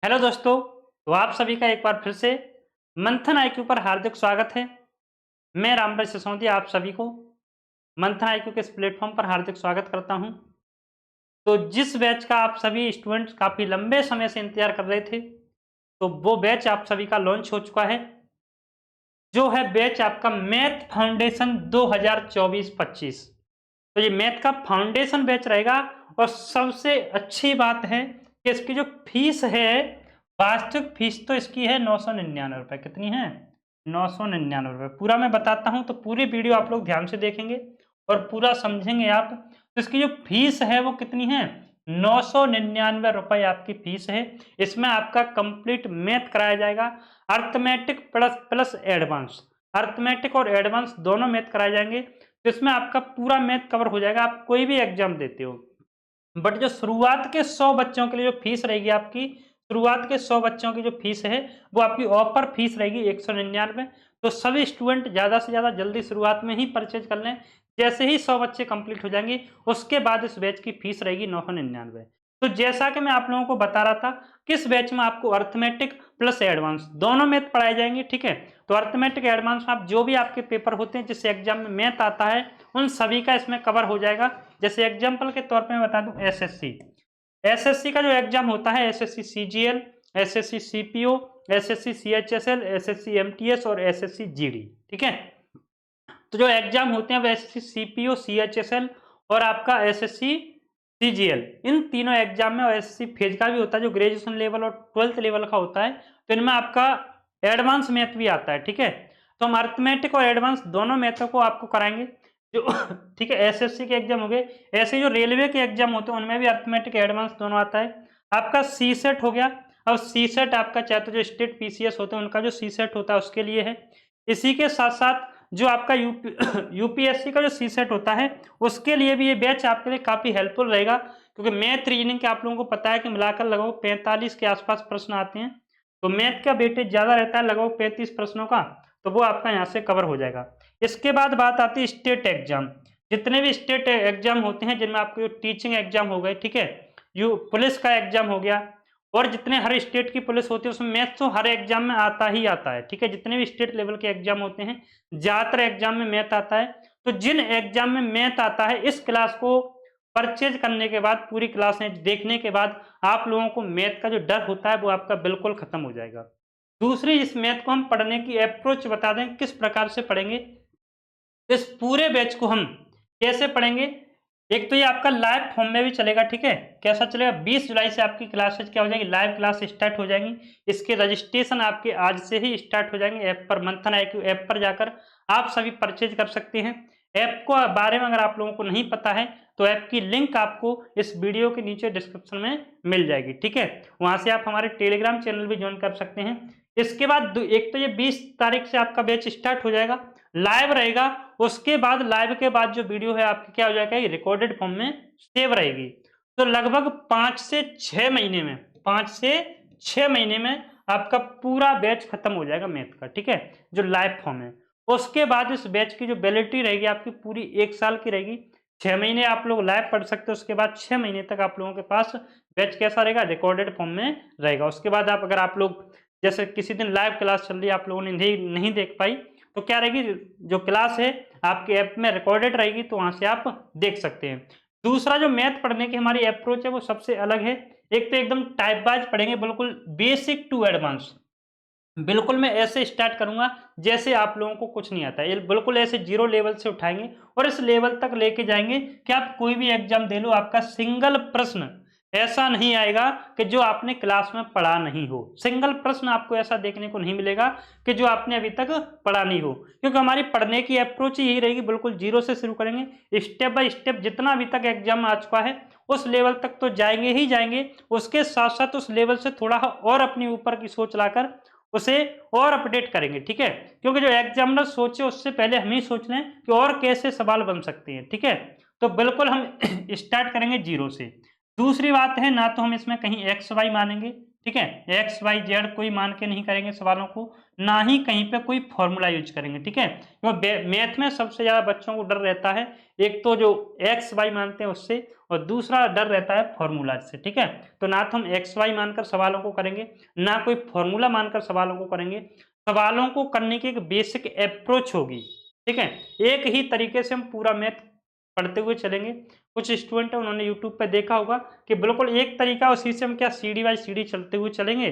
Hello दोस्तों। तो आप सभी का एक बार फिर से मंथन आईक्यू पर हार्दिक स्वागत है। मैं रामराज सिसोदिया आप सभी को मंथन आईक्यू के इस प्लेटफॉर्म पर हार्दिक स्वागत करता हूं। तो जिस बैच का आप सभी स्टूडेंट्स काफी लंबे समय से इंतजार कर रहे थे, तो वो बैच आप सभी का लॉन्च हो चुका है, जो है बैच आपका मैथ फाउंडेशन 2024-25। तो ये मैथ का फाउंडेशन बैच रहेगा। और सबसे अच्छी बात है कि इसकी जो फीस है, वास्तविक फीस तो इसकी है 999 रुपए। कितनी है? 999 रुपए। पूरा मैं बताता हूं, तो पूरी वीडियो आप लोग ध्यान से देखेंगे और पूरा समझेंगे आप। तो इसकी जो फीस है वो कितनी है? 999 रुपए आपकी फीस है। इसमें आपका कंप्लीट मैथ कराया जाएगा, arithmetic plus plus advance. Arithmetic और एडवांस दोनों मैथ कराए जाएंगे। तो इसमें आपका पूरा मैथ कवर हो जाएगा, आप कोई भी एग्जाम देते हो। बट जो शुरुआत के 100 बच्चों के लिए जो फीस रहेगी आपकी, शुरुआत के 100 बच्चों की जो फीस है वो आपकी ऑफर फीस रहेगी 199। तो सभी स्टूडेंट ज्यादा से ज्यादा जल्दी शुरुआत में ही परचेज कर लें। जैसे ही 100 बच्चे कंप्लीट हो जाएंगे, उसके बाद इस बैच की फीस रहेगी 999। तो जैसा कि मैं आप लोगों को बता रहा था, किस बैच में आपको अर्थमेटिक प्लस एडवांस दोनों मैथ पढ़ाए जाएंगे। ठीक है, तो अर्थमेटिक एडवांस में आप जो भी आपके पेपर होते हैं जिससे एग्जाम में मैथ आता है, उन सभी का इसमें कवर हो जाएगा। जैसे एग्जाम्पल के तौर पे मैं बता दूं, एसएससी एसएससी का जो एग्जाम होता है, SSC CGL, SSC CPO, SSC CHSL, SSC MTS और एसएससी जीडी। ठीक है, तो जो एग्जाम होते हैं वो एसएससी सीपीओ, सीएचएसएल और आपका एसएससी सीजीएल, इन तीनों एग्जाम में। और एसएससी फेज का भी होता है जो ग्रेजुएशन लेवल और 12th लेवल का होता है। तो इनमें आपका एडवांस मैथ भी आता है। ठीक है, तो हम अर्थमेटिक और एडवांस दोनों मैथों को आपको कराएंगे जो ठीक है, एसएससी के एग्जाम हो गए। ऐसे जो रेलवे के एग्जाम होते हैं उनमें भी अर्थमेटिक एडवांस दोनों आता है। आपका सी सेट हो गया। अब सी सेट आपका चाहे तो जो स्टेट पीसीएस होते हैं उनका जो सी सेट होता है उसके लिए है। इसी के साथ साथ जो आपका यूपीएससी का जो सी सेट होता है उसके लिए भी ये बैच आपके लिए काफी हेल्पफुल रहेगा, क्योंकि मैथ रीजनिंग के आप लोगों को पता है कि मिलाकर लगभग 45 के आसपास प्रश्न आते हैं। तो मैथ का वेटेज ज्यादा रहता है, लगभग 35 प्रश्नों का। तो वो आपका यहाँ से कवर हो जाएगा। इसके बाद बात आती है स्टेट एग्जाम। जितने भी स्टेट एग्जाम होते हैं जिनमें आपके टीचिंग एग्जाम हो गए, ठीक है, यू पुलिस का एग्जाम हो गया, और जितने हर स्टेट की पुलिस होती है उसमें मैथ तो हर एग्जाम में आता ही आता है। ठीक है, जितने भी स्टेट लेवल के एग्जाम होते हैं ज्यादातर एग्जाम में मैथ आता है। तो जिन एग्जाम में मैथ आता है, इस क्लास को परचेज करने के बाद, पूरी क्लासें देखने के बाद, आप लोगों को मैथ का जो डर होता है वो आपका बिल्कुल खत्म हो जाएगा। दूसरी, इस मैथ को हम पढ़ने की अप्रोच बता दें किस प्रकार से पढ़ेंगे। इस पूरे बैच को हम कैसे पढ़ेंगे? एक तो ये आपका लाइव फॉर्म में भी चलेगा। ठीक है, कैसा चलेगा? 20 जुलाई से आपकी क्लासेज क्या हो जाएंगी, लाइव क्लास स्टार्ट हो जाएंगी। इसके रजिस्ट्रेशन आपके आज से ही स्टार्ट हो जाएंगे। ऐप पर, मंथन आईक्यू ऐप पर जाकर आप सभी परचेज कर सकते हैं। ऐप को बारे में अगर आप लोगों को नहीं पता है तो ऐप की लिंक आपको इस वीडियो के नीचे डिस्क्रिप्शन में मिल जाएगी। ठीक है, वहां से आप हमारे टेलीग्राम चैनल भी ज्वाइन कर सकते हैं। इसके बाद एक तो ये 20 तारीख से आपका बैच स्टार्ट हो जाएगा, लाइव रहेगा। उसके बाद लाइव के बाद जो वीडियो है आपकी क्या हो जाएगा, ये रिकॉर्डेड फॉर्म में सेव रहेगी। तो लगभग 5 से 6 महीने में, 5 से 6 महीने में आपका पूरा बैच खत्म हो जाएगा मैथ का। ठीक है, जो लाइव फॉर्म है। उसके बाद इस बैच की जो वैलिडिटी रहेगी आपकी पूरी 1 साल की रहेगी। 6 महीने आप लोग लाइव पढ़ सकते हो, उसके बाद 6 महीने तक आप लोगों के पास बैच कैसा रहेगा, रिकॉर्डेड फॉर्म में रहेगा। उसके बाद आप, अगर आप लोग जैसे किसी दिन लाइव क्लास चल रही है आप लोगों ने नहीं देख पाई, तो क्या रहेगी, जो क्लास है आपके ऐप में रिकॉर्डेड रहेगी, तो वहां से आप देख सकते हैं। दूसरा, जो मैथ पढ़ने की हमारी अप्रोच है वो सबसे अलग है। एक तो एकदम टाइप वाइज पढ़ेंगे, बिल्कुल बेसिक टू एडवांस। बिल्कुल मैं ऐसे स्टार्ट करूंगा जैसे आप लोगों को कुछ नहीं आता है, ये बिल्कुल ऐसे जीरो लेवल से उठाएंगे और इस लेवल तक लेके जाएंगे कि आप कोई भी एग्जाम दे लो, आपका सिंगल प्रश्न ऐसा नहीं आएगा कि जो आपने क्लास में पढ़ा नहीं हो। सिंगल प्रश्न आपको ऐसा देखने को नहीं मिलेगा कि जो आपने अभी तक पढ़ा नहीं हो, क्योंकि हमारी पढ़ने की अप्रोच यही रहेगी, बिल्कुल जीरो से शुरू करेंगे। स्टेप बाय स्टेप जितना अभी तक एग्जाम आ चुका है उस लेवल तक तो जाएंगे ही जाएंगे, उसके साथ साथ उस लेवल से थोड़ा और अपनी ऊपर की सोच लाकर उसे और अपडेट करेंगे। ठीक है, क्योंकि जो एग्जामिनर सोचे उससे पहले हम ही सोच लें कि और कैसे सवाल बन सकते हैं। ठीक है, तो बिल्कुल हम स्टार्ट करेंगे जीरो से। दूसरी बात है, ना तो हम इसमें कहीं एक्स वाई मानेंगे, ठीक है, एक्स वाई जेड कोई मान के नहीं करेंगे सवालों को, ना ही कहीं पे कोई फॉर्मूला यूज करेंगे। ठीक है, मैथ में सबसे ज्यादा बच्चों को डर रहता है, एक तो जो एक्स वाई मानते हैं उससे, और दूसरा डर रहता है फॉर्मूला से। ठीक है, तो ना तो हम एक्स वाई मानकर सवालों को करेंगे, ना कोई फॉर्मूला मानकर सवालों को करेंगे। सवालों को करने की एक बेसिक अप्रोच होगी। ठीक है, एक ही तरीके से हम पूरा मैथ पढ़ते हुए चलेंगे। कुछ स्टूडेंट है उन्होंने यूट्यूब पे देखा होगा कि बिल्कुल एक तरीका, उसी से हम क्या सीढ़ी बाई सीढ़ी चलते हुए चलेंगे,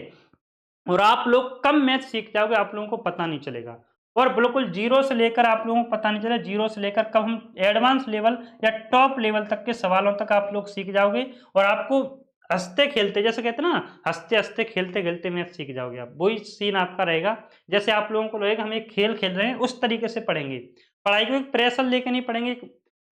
और आप लोग कम मैथ सीख जाओगे, आप लोगों को पता नहीं चलेगा। और बिल्कुल जीरो से लेकर आप लोगों को पता नहीं चलेगा, जीरो से लेकर कब हम एडवांस लेवल या टॉप लेवल तक के सवालों तक आप लोग सीख जाओगे, और आपको हंसते खेलते, जैसे कहते हैं ना, हंसते हंसते खेलते खेलते मैथ सीख जाओगे आप। वही सीन आपका रहेगा, जैसे आप लोगों को लगेगा हम एक खेल खेल रहे हैं, उस तरीके से पढ़ेंगे। पढ़ाई को एक प्रेशर लेके नहीं पढ़ेंगे,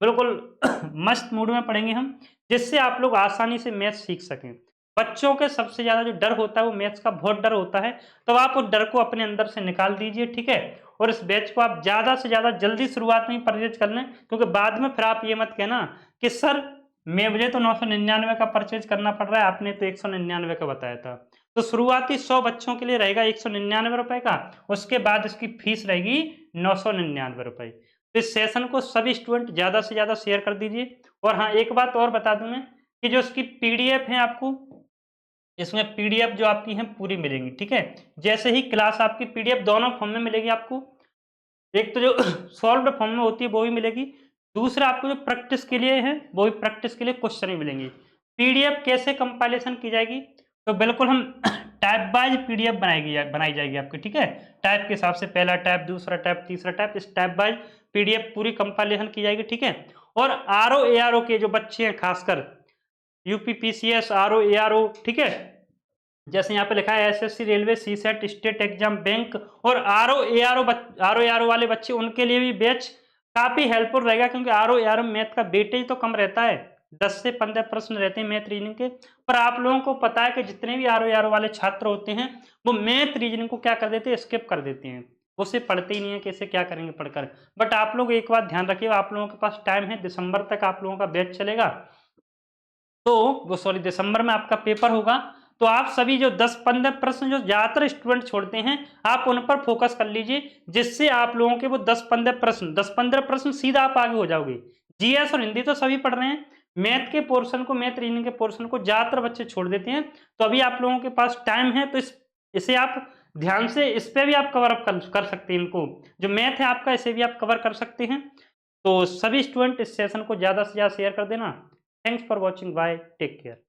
बिल्कुल मस्त मूड में पढ़ेंगे हम, जिससे आप लोग आसानी से मैथ सीख सकें। बच्चों के सबसे ज्यादा जो डर होता है वो मैथ्स का बहुत डर होता है, तो आप उस डर को अपने अंदर से निकाल दीजिए। ठीक है, और इस बैच को आप ज्यादा से ज्यादा जल्दी शुरुआत में ही परचेज कर लें, क्योंकि बाद में फिर आप ये मत कहना कि सर मुझे तो 999 का परचेज करना पड़ रहा है, आपने तो 199 का बताया था। तो शुरुआती 100 बच्चों के लिए रहेगा 199 रुपए का, उसके बाद इसकी फीस रहेगी 999 रुपए। तो इस सेशन को सभी स्टूडेंट ज्यादा से ज्यादा शेयर कर दीजिए। और हाँ, एक बात और बता दूं मैं, कि जो इसकी पीडीएफ है, आपको इसमें पीडीएफ जो आपकी है पूरी मिलेंगी। ठीक है, जैसे ही क्लास आपकी पीडीएफ दोनों फॉर्म में मिलेगी आपको, एक तो जो सॉल्व्ड फॉर्म में होती है वो भी मिलेगी, दूसरा आपको जो प्रैक्टिस के लिए है वो भी प्रैक्टिस के लिए क्वेश्चन भी मिलेंगे। पीडीएफ कैसे कंपाइलेशन की जाएगी, तो बिल्कुल हम टाइप वाइज पीडीएफ बनाई जाएगी आपकी। ठीक है, टाइप के हिसाब से पहला टाइप, दूसरा टाइप, तीसरा टाइप, इस टाइप वाइज पीडीएफ पूरी कंपाइलेशन की जाएगी। ठीक है, और आरओ एआरओ के जो बच्चे हैं, खासकर यूपीपीसीएस, आरओ एआरओ, ठीक है, जैसे यहाँ पे लिखा है SSC, railway, CSAT, state exam, bank, और आरओ एआरओ वाले बच्चे, उनके लिए भी बैच काफी हेल्पफुल रहेगा, क्योंकि आरओ एआरओ मैथ का वेटेज तो कम रहता है, 10 से 15 प्रश्न रहते हैं मैथ रीजनिंग के। पर आप लोगों को पता है कि जितने भी आरओ एआरओ वाले छात्र होते हैं, वो मैथ रीजनिंग को क्या कर देते हैं, स्किप कर देते हैं, उसे पढ़ते ही नहीं है, कैसे क्या करेंगे पढ़कर। बट आप लोग एक बात ध्यान रखिए, आप लोगों के पास टाइम है, दिसंबर तक आप लोगों का बैच चलेगा, तो वो सॉरी दिसंबर में आपका पेपर होगा। तो आप सभी जो 10-15 प्रश्न जो ज्यादातर स्टूडेंट छोड़ते हैं, आप उन पर फोकस कर लीजिए, जिससे आप लोगों के वो 10-15 प्रश्न सीधा आप आगे हो जाओगे। जीएस और हिंदी तो सभी पढ़ रहे हैं, मैथ के पोर्शन को, मैथ रीजनिंग के पोर्शन को ज्यादातर बच्चे छोड़ देते हैं। तो अभी आप लोगों के पास टाइम है, तो इसे आप ध्यान से, इस पे भी आप कवर अप कर सकते हैं, इनको जो मैथ है आपका, इसे भी आप कवर कर सकते हैं। तो सभी स्टूडेंट इस सेशन को ज्यादा से ज्यादा शेयर कर देना। Thanks for watching, bye, take care.